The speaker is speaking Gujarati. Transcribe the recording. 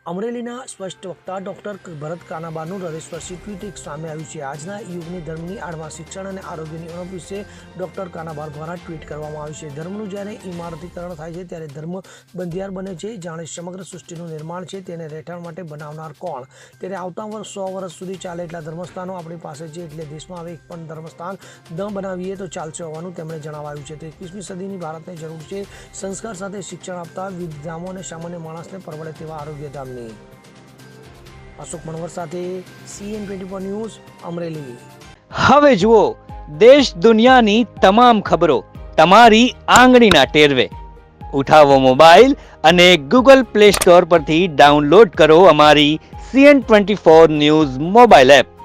અમરેલીના સ્પષ્ટ વક્તા ડૉક્ટર ભરત કાનાબાનું હૃદયસ્પર્શી ટ્વીટ એક સામે આવ્યું છે। આજના યુગની ધર્મની આડમાં શિક્ષણ અને આરોગ્યની ઉણપ વિશે ડૉક્ટર કાનાબા દ્વારા ટ્વીટ કરવામાં આવ્યું છે। ધર્મનું જ્યારે ઇમારતીકરણ થાય છે ત્યારે ધર્મ બંધિયાર બને છે। જાણે સમગ્ર સૃષ્ટિનું નિર્માણ છે તેને રહેઠાણ માટે બનાવનાર કોણ? ત્યારે આવતા 100 વર્ષ સુધી ચાલે એટલા ધર્મસ્થાનો આપણી પાસે છે, એટલે દેશમાં હવે એક પણ ધર્મસ્થાન ન બનાવીએ તો ચાલશે હોવાનું તેમણે જણાવાયું છે। તો 21મી સદીની ભારતને જરૂર છે સંસ્કાર સાથે શિક્ષણ આપતા વિદ્યાધામો અને સામાન્ય માણસને પરવડે તેવા આરોગ્યધામની। અશોક મણવર સાથે CN24 ન્યૂઝ અમરેલી। હવે જુઓ દેશ દુનિયાની તમામ ખબરો તમારી આંગળીના ટેરવે। ઉઠાવો મોબાઈલ અને ગૂગલ પ્લે સ્ટોર પરથી ડાઉનલોડ કરો અમારી CN24 ન્યૂઝ મોબાઈલ એપ।